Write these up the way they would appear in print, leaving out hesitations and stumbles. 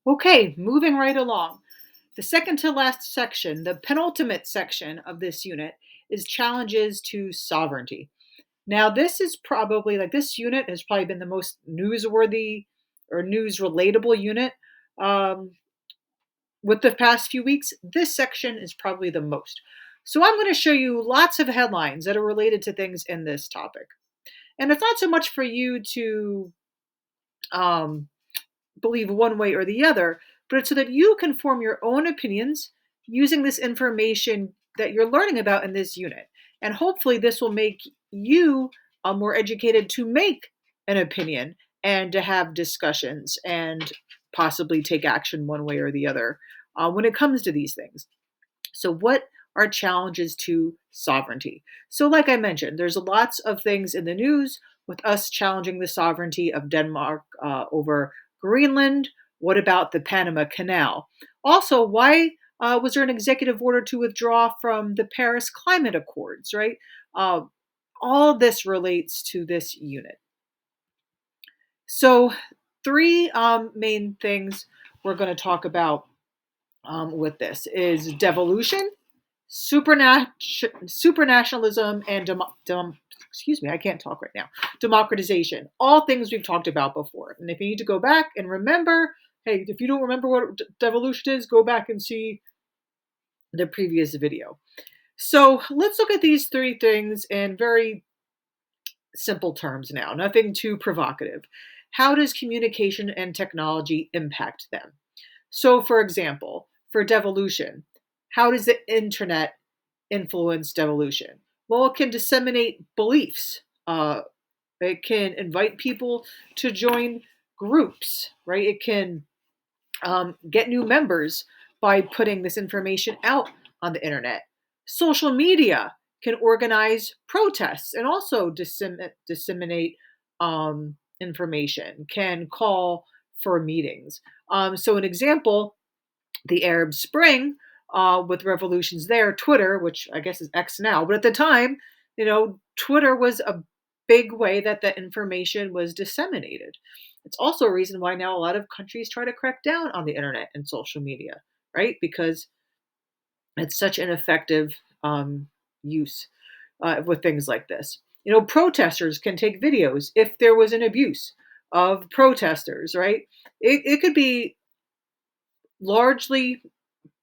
Okay, moving right along. The second to last section, the penultimate section of this unit, is challenges to sovereignty. Now, this is probably like this unit has probably been the most newsworthy or news relatable unit um, with the past few weeks. This section is probably the most. So, I'm going to show you lots of headlines that are related to things in this topic. And it's not so much for you to um, believe one way or the other, but it's so that you can form your own opinions using this information that you're learning about in this unit. And hopefully, this will make you more educated to make an opinion and to have discussions and possibly take action one way or the other when it comes to these things. So, what are challenges to sovereignty? So, like I mentioned, there's lots of things in the news with us challenging the sovereignty of Denmark over Greenland. What about the Panama Canal? Also, why was there an executive order to withdraw from the Paris Climate Accords, right? Uh, all this relates to this unit. So, three main things we're going to talk about with this is devolution, supranationalism, and excuse me, I can't talk right now. Democratization. All things we've talked about before. And if you need to go back and remember, hey, if you don't remember what devolution is, go back and see the previous video. So let's look at these three things in very simple terms now, nothing too provocative. How does communication and technology impact them? So, for example, for devolution, how does the internet influence devolution? Well, it can disseminate beliefs. It can invite people to join groups, right? It can get new members by putting this information out on the internet. Social media can organize protests and also disseminate information, can call for meetings. So, an example, the Arab Spring, with revolutions there, Twitter, which I guess is X now, but at the time, Twitter was a big way that the information was disseminated. It's also a reason why now a lot of countries try to crack down on the internet and social media, right? Because it's such an effective use with things like this. Protesters can take videos if there was an abuse of protesters, right? It could be largely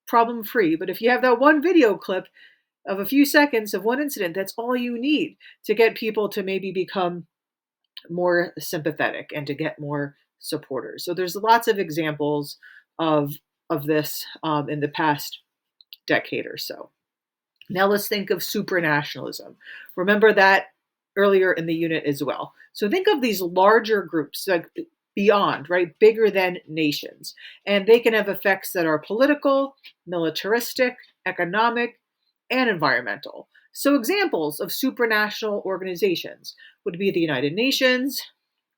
problem free, but if you have that one video clip of a few seconds of one incident, that's all you need to get people to maybe become more sympathetic and to get more supporters. So there's lots of examples of this in the past decade or so. Now let's think of supranationalism. Remember that earlier in the unit as well. So think of these larger groups, like beyond, right? Bigger than nations. And they can have effects that are political, militaristic, economic, and environmental. So examples of supranational organizations would be the United Nations,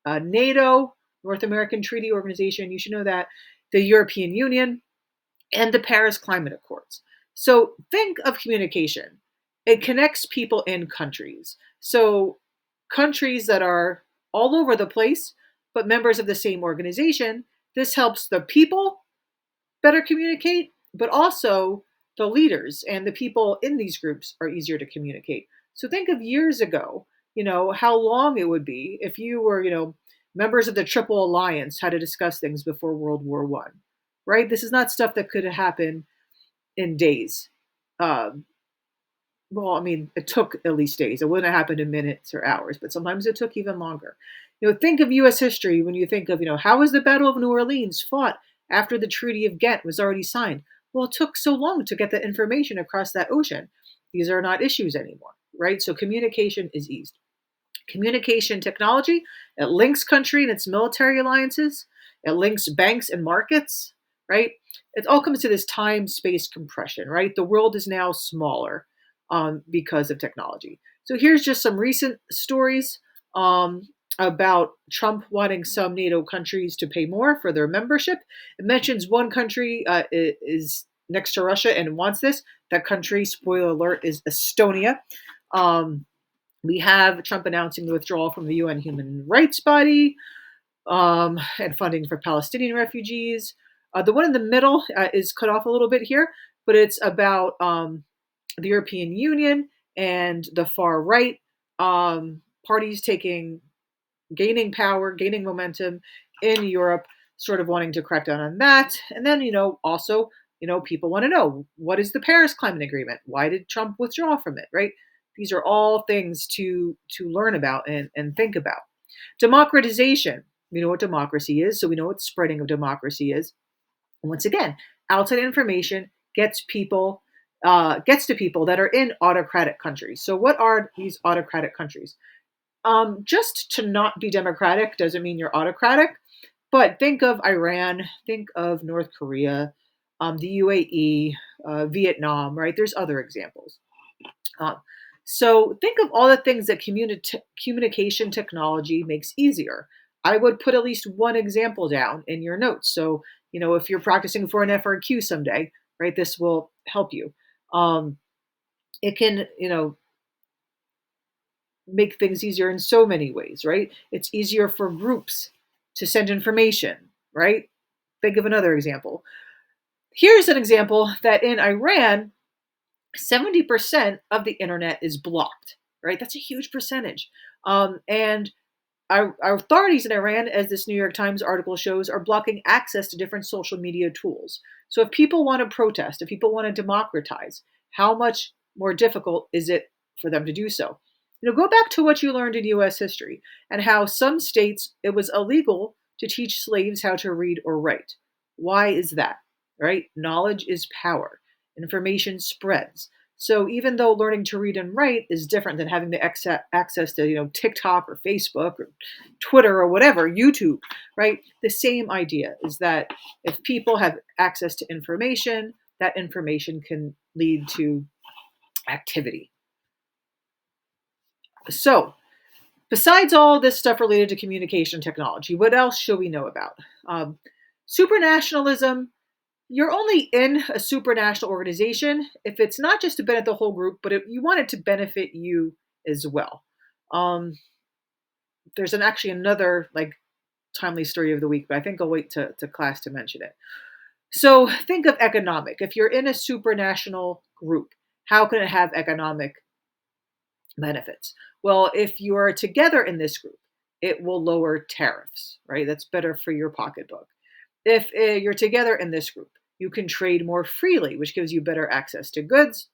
NATO, North American Treaty Organization, you should know that, the European Union, and the Paris Climate Accords. So think of communication. It connects people in countries. So countries that are all over the place, but members of the same organization, this helps the people better communicate, but also the leaders and the people in these groups are easier to communicate. So think of years ago, how long it would be if you were, members of the Triple Alliance had to discuss things before World War One, right? This is not stuff that could happen in days. Um, well, I mean, it took at least days. It wouldn't have happened in minutes or hours, but sometimes it took even longer. Think of U.S. history when you think of, how was the Battle of New Orleans fought after the Treaty of Ghent was already signed? Well, it took so long to get the information across that ocean. These are not issues anymore, right? So communication is eased. Communication technology, it links country and its military alliances. It links banks and markets, right? It all comes to this time-space compression, right? The world is now smaller because of technology. So here's just some recent stories about Trump wanting some NATO countries to pay more for their membership. It mentions one country is next to Russia and wants this. That country, spoiler alert, is Estonia. We have Trump announcing the withdrawal from the UN human rights body and funding for Palestinian refugees. The one in the middle is cut off a little bit here, but it's about the European Union and the far right parties gaining power, gaining momentum in Europe, sort of wanting to crack down on that. And then, also, people want to know, what is the Paris Climate Agreement? Why did Trump withdraw from it, right? These are all things to learn about and think about. Democratization. We know what democracy is, so we know what spreading of democracy is. And once again, outside information gets to people that are in autocratic countries. So what are these autocratic countries? Just to not be democratic doesn't mean you're autocratic, but think of Iran, think of North Korea, the UAE, Vietnam, right? There's other examples. Um, so think of all the things that communication technology makes easier. I would put at least one example down in your notes. So, if you're practicing for an FRQ someday, right, this will help you. It can, make things easier in so many ways, right? It's easier for groups to send information, right? Think of another example. Here's an example that in Iran, 70% of the internet is blocked, right? That's a huge percentage. And our authorities in Iran, as this New York Times article shows, are blocking access to different social media tools. So if people want to protest, if people want to democratize, how much more difficult is it for them to do so? Go back to what you learned in US history and how some states it was illegal to teach slaves how to read or write. Why is that? Right? Knowledge is power. Information spreads. So even though learning to read and write is different than having the access to, TikTok or Facebook or Twitter or whatever, YouTube, right? The same idea is that if people have access to information, that information can lead to activity. So besides all this stuff related to communication technology, what else should we know about? Supranationalism. You're only in a supranational organization if it's not just to benefit the whole group, but if you want it to benefit you as well. There's actually another timely story of the week, but I think I'll wait to class to mention it. So think of economic. If you're in a supranational group, how can it have economic benefits? Well, if you are together in this group, it will lower tariffs, right? That's better for your pocketbook. If you're together in this group, you can trade more freely, which gives you better access to goods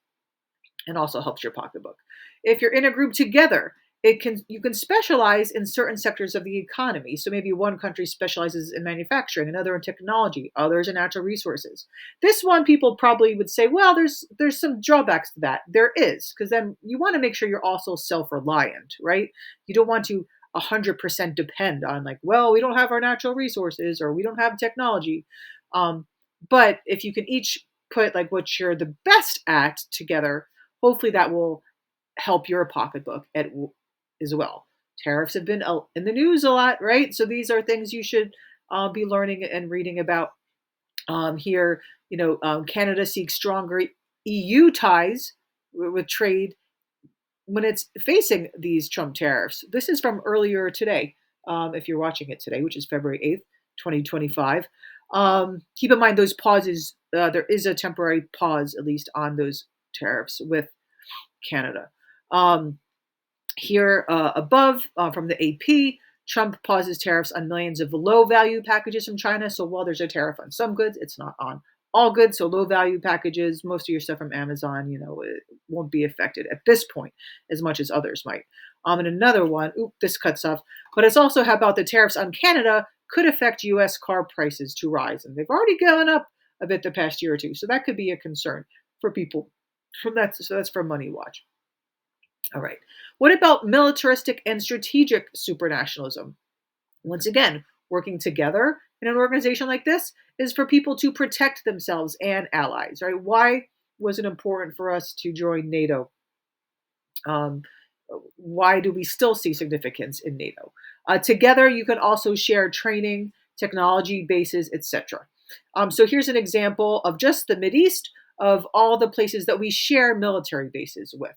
and also helps your pocketbook. If you're in a group together, you can specialize in certain sectors of the economy. So maybe one country specializes in manufacturing, another in technology, others in natural resources. This one, people probably would say, well, there's some drawbacks to that. There is, because then you want to make sure you're also self-reliant, right? You don't want to 100% depend on we don't have our natural resources or we don't have technology. But if you can each put what you're the best at together, hopefully that will help your pocketbook as well. Tariffs have been in the news a lot, right? So these are things you should be learning and reading about. Here, Canada seeks stronger EU ties with trade when it's facing these Trump tariffs. This is from earlier today, if you're watching it today, which is February 8th, 2025. Keep in mind those pauses, there is a temporary pause, at least on those tariffs with Canada. Here above from the AP, Trump pauses tariffs on millions of low-value packages from China. So while there's a tariff on some goods, it's not on all goods. So low-value packages, most of your stuff from Amazon, it won't be affected at this point as much as others might. And another one, this cuts off, but it's also how about the tariffs on Canada could affect U.S. car prices to rise. And they've already gone up a bit the past year or two. So that could be a concern for people from that. So that's from Money Watch. All right. What about militaristic and strategic supranationalism? Once again, working together in an organization like this is for people to protect themselves and allies, right? Why was it important for us to join NATO? Why do we still see significance in NATO? Together, you can also share training, technology bases, etc. So here's an example of just the Mideast of all the places that we share military bases with.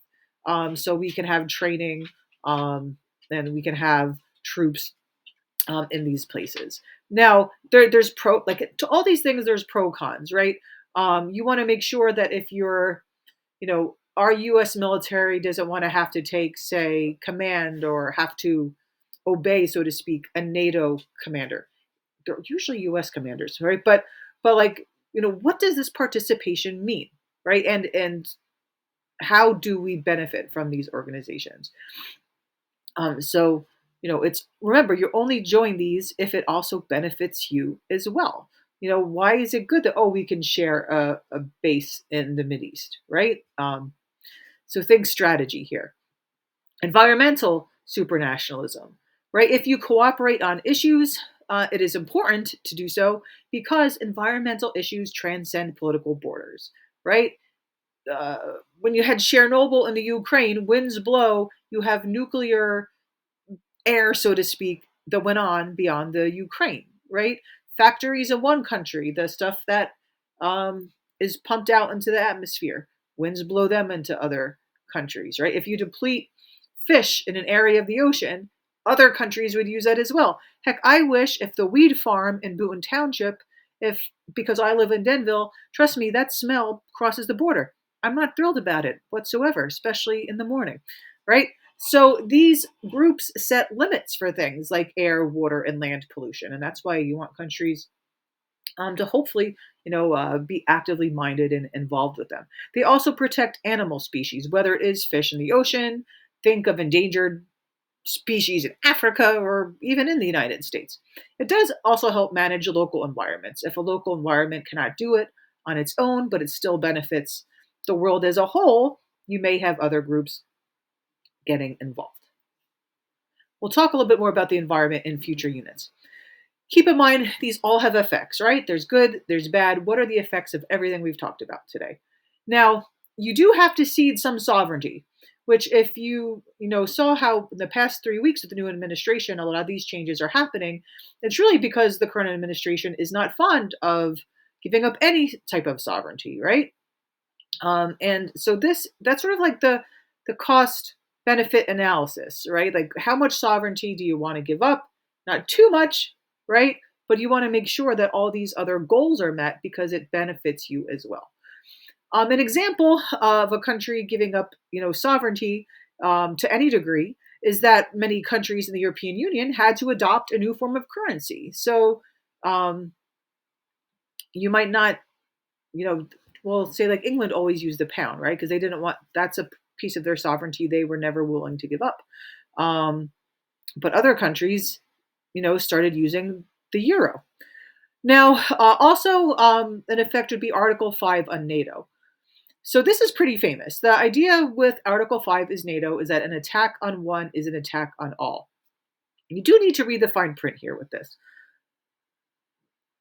So we can have training and we can have troops in these places. Now, there's pro like to all these things, there's pro cons, right? You want to make sure that if you're, our U.S. military doesn't want to have to take, say, command or have to obey, so to speak, a NATO commander. They're usually U.S. commanders, right? But like, what does this participation mean, right? And how do we benefit from these organizations? So, it's remember, you only join these if it also benefits you as well. Why is it good that, oh, we can share a base in the East, right? So think strategy here. Environmental supranationalism, right? If you cooperate on issues, it is important to do so because environmental issues transcend political borders, right? Uh, when you had Chernobyl in the Ukraine, winds blow, you have nuclear air, so to speak, that went on beyond the Ukraine, right? Factories in one country, the stuff that is pumped out into the atmosphere, winds blow them into other countries, right? If you deplete fish in an area of the ocean, other countries would use that as well. Heck, I wish if the weed farm in Boonton Township, if because I live in Denville, trust me, that smell crosses the border. I'm not thrilled about it whatsoever, especially in the morning, right? So these groups set limits for things like air, water, and land pollution, and that's why you want countries to hopefully, be actively minded and involved with them. They also protect animal species, whether it is fish in the ocean. Think of endangered species in Africa or even in the United States. It does also help manage local environments. If a local environment cannot do it on its own, but it still benefits the world as a whole, you may have other groups getting involved. We'll talk a little bit more about the environment in future units. Keep in mind, these all have effects, right? There's good, there's bad. What are the effects of everything we've talked about today? Now, you do have to cede some sovereignty, which if saw how in the past 3 weeks with the new administration, a lot of these changes are happening, it's really because the current administration is not fond of giving up any type of sovereignty, right? And so that's sort of like the cost benefit analysis, right? Like how much sovereignty do you want to give up? Not too much, right? But you want to make sure that all these other goals are met because it benefits you as well. An example of a country giving up, sovereignty to any degree is that many countries in the European Union had to adopt a new form of currency. So um, you might not, you know, well, say like England always used the pound, right? Because they didn't want that's a piece of their sovereignty they were never willing to give up. Um, but other countries, started using the euro. Now, also, an effect would be Article 5 on NATO. So this is pretty famous. The idea with Article 5 is NATO is that an attack on one is an attack on all. You do need to read the fine print here with this.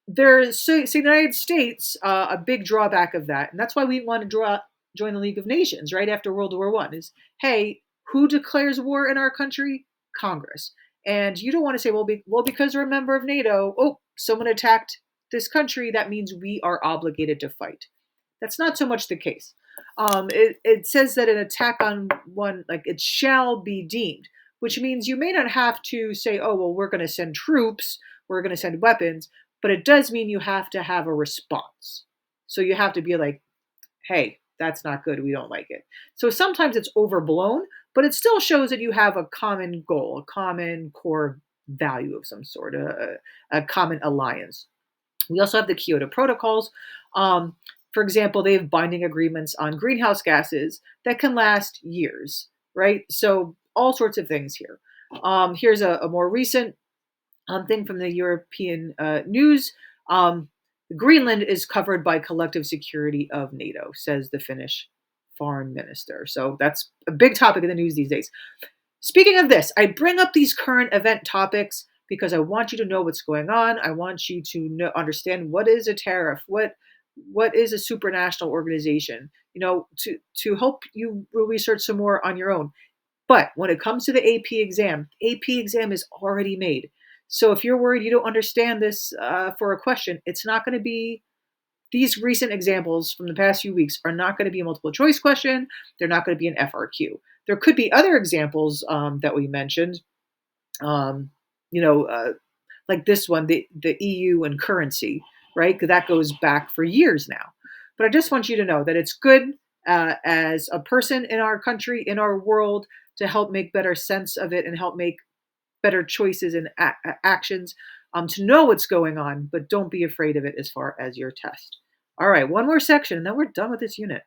There's the United States, a big drawback of that, and that's why we want to join the League of Nations right after World War One. Is hey, who declares war in our country? Congress. And you don't want to say, well, because we're a member of NATO. Oh, someone attacked this country. That means we are obligated to fight. That's not so much the case. It says that an attack on one, like it shall be deemed, which means you may not have to say, oh, well, we're going to send troops, we're going to send weapons, but it does mean you have to have a response. So you have to be like, hey, that's not good. We don't like it. So sometimes it's overblown, but it still shows that you have a common goal, a common core value of some sort, a common alliance. We also have the Kyoto Protocols. For example, they have binding agreements on greenhouse gases that can last years, right? So all sorts of things here. Here's a more recent thing from the European news. Greenland is covered by collective security of NATO, says the Finnish foreign minister. So that's a big topic in the news these days. Speaking of this, I bring up these current event topics because I want you to know what's going on. I want you to understand what is a tariff, what is a supranational organization, to help you research some more on your own. But when it comes to the AP exam is already made. So if you're worried you don't understand this for a question, it's not going to be these recent examples from the past few weeks are not going to be a multiple choice question. They're not going to be an FRQ. There could be other examples that we mentioned, um, you know, uh, like this one, the EU and currency, right? Because that goes back for years now. But I just want you to know that it's good as a person in our country, in our world, to help make better sense of it and help make better choices and actions, to know what's going on, but don't be afraid of it as far as your test. All right, one more section, and then we're done with this unit.